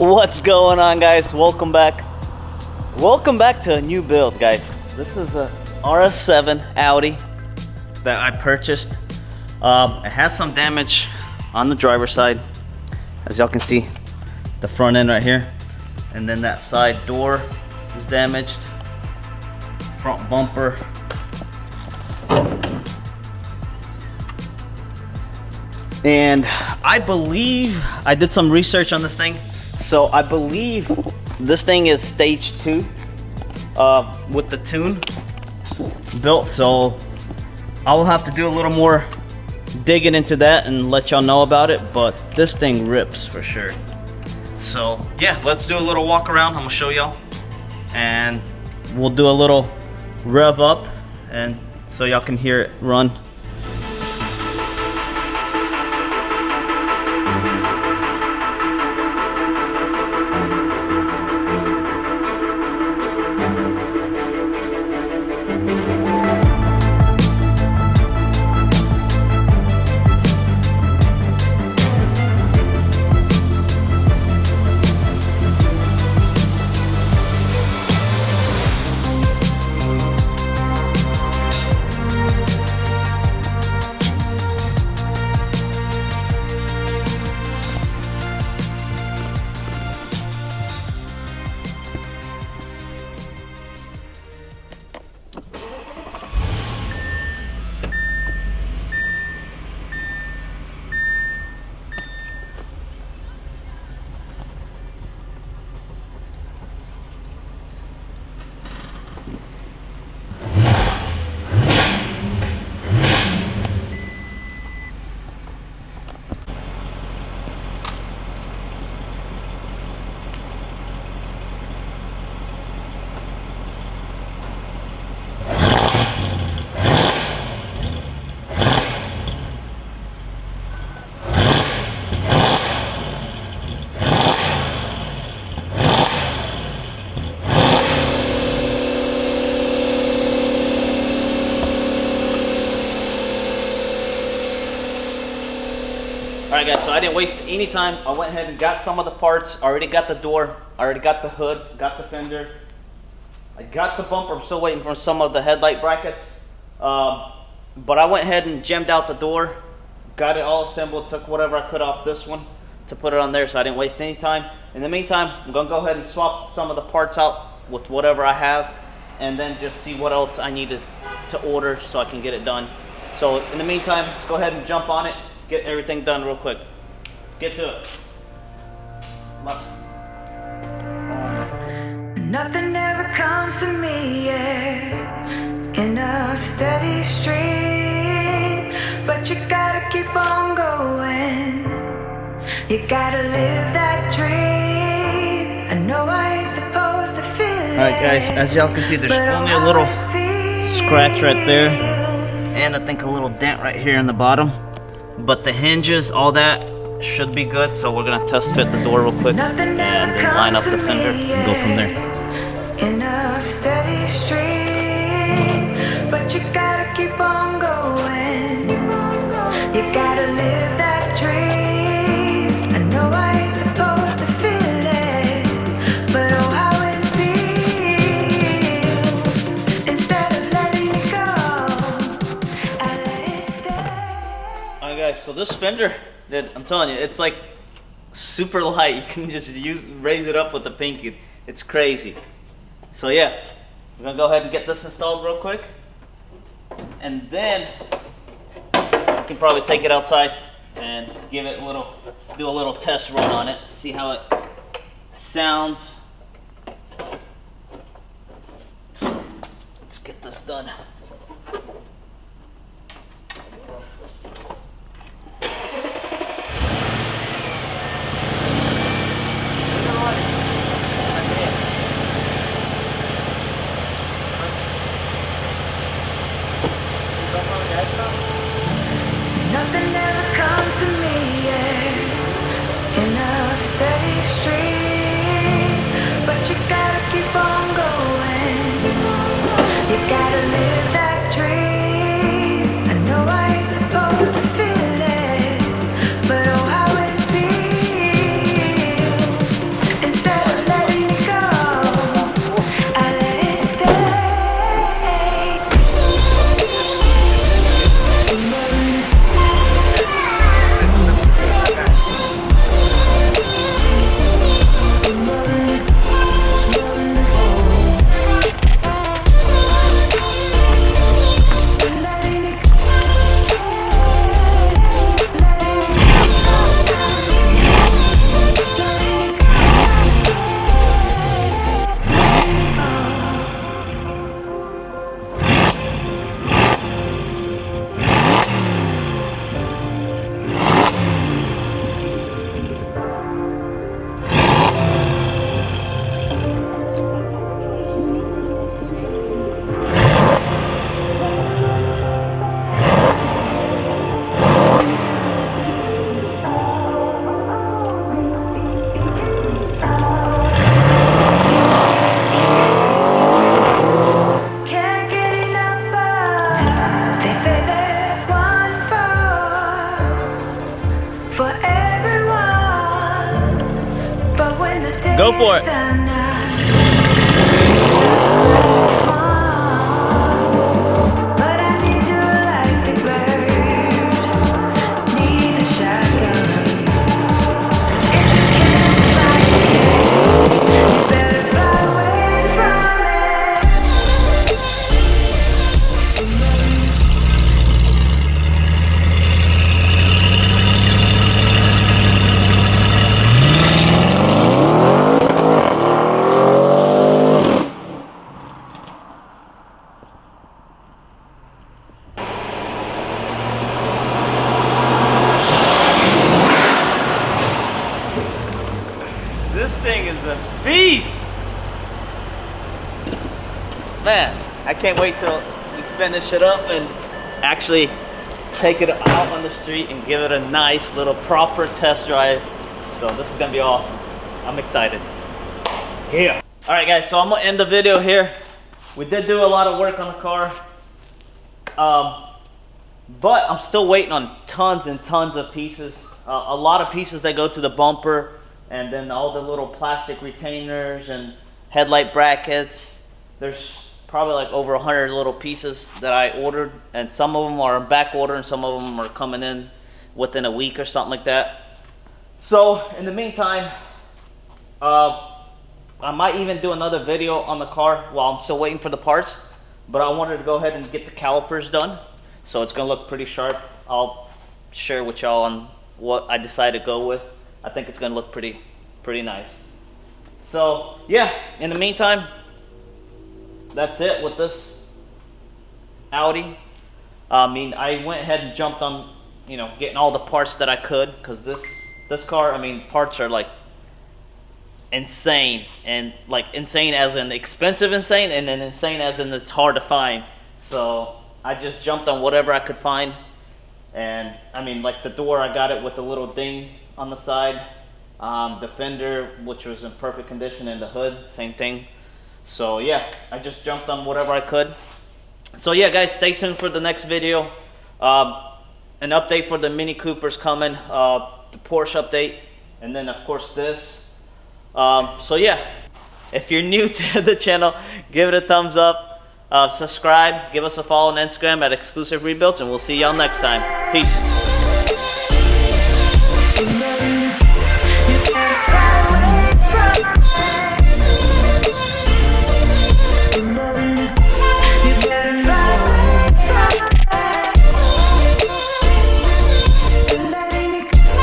What's going on, guys? Welcome back to a new build, guys. This is a RS7 Audi that I purchased. It has some damage on the driver's side, as y'all can see, the front end right here, and then that side door is damaged, front bumper. And I believe I did some research on this thing, so I believe this thing is stage 2 with the tune built. So I will have to do a little more digging into that and let y'all know about it, but this thing rips for sure. So yeah, let's do a little walk around. I'm gonna show y'all, and we'll do a little rev up, and so y'all can hear it run. Alright guys, so I didn't waste any time. I went ahead and got some of the parts. I already got the door, I already got the hood, got the fender, I got the bumper. I'm still waiting for some of the headlight brackets. But I went ahead and jammed out the door, got it all assembled, took whatever I could off this one to put it on there, so I didn't waste any time. In the meantime, I'm going to go ahead and swap some of the parts out with whatever I have, and then just see what else I needed to order so I can get it done. So in the meantime, let's go ahead and jump on it, get everything done real quick. Let's get to it. Nothing ever comes to me, yeah, in a steady stream. But you gotta keep on going. You gotta live that dream. I know I ain't supposed to feel it. Alright guys, as y'all can see, there's only a little scratch right there, and I think a little dent right here in the bottom. But the hinges, all that should be good, so we're gonna test fit the door real quick and then line up the fender and go from there. In a steady stream, but you gotta keep on going. You gotta live that dream. I know I ain't supposed to feel it, but oh how it feels. Instead of letting it go, I let it stay. Alright guys, so this fender, I'm telling you, it's like super light. You can just raise it up with the pinky. It's crazy. So yeah, we're gonna go ahead and get this installed real quick, and then we can probably take it outside and give it do a little test run on it, see how it sounds. So let's get this done. Nothing ever comes to me, yeah, in a steady stream. But you gotta keep on going. You gotta live that dream. I know I ain't supposed to feel it, but oh how it feels. Go for it. This thing is a beast! Man, I can't wait till we finish it up and actually take it out on the street and give it a nice little proper test drive. So this is gonna be awesome. I'm excited. Yeah. All right guys, so I'm gonna end the video here. We did do a lot of work on the car. But I'm still waiting on tons and tons of pieces. A lot of pieces that go to the bumper, and then all the little plastic retainers and headlight brackets. There's probably like over 100 little pieces that I ordered, and some of them are in back order and some of them are coming in within a week or something like that. So in the meantime, I might even do another video on the car while I'm still waiting for the parts, but I wanted to go ahead and get the calipers done, so it's gonna look pretty sharp. I'll share with y'all on what I decided to go with. I think it's gonna look pretty nice. So yeah, in the meantime, that's it with this Audi. I mean, I went ahead and jumped on, you know, getting all the parts that I could, because this car, I mean, parts are like insane, and like insane as in expensive insane, and then insane as in it's hard to find. So I just jumped on whatever I could find. And I mean, like the door, I got it with the little ding on the side. The fender, which was in perfect condition, and the hood, same thing. So yeah, I just jumped on whatever I could. So yeah guys, stay tuned for the next video. An update for the Mini Cooper's coming, the Porsche update, and then of course this. So yeah, if you're new to the channel, give it a thumbs up. Subscribe, give us a follow on Instagram at Exclusive Rebuilds, and we'll see y'all next time. Peace.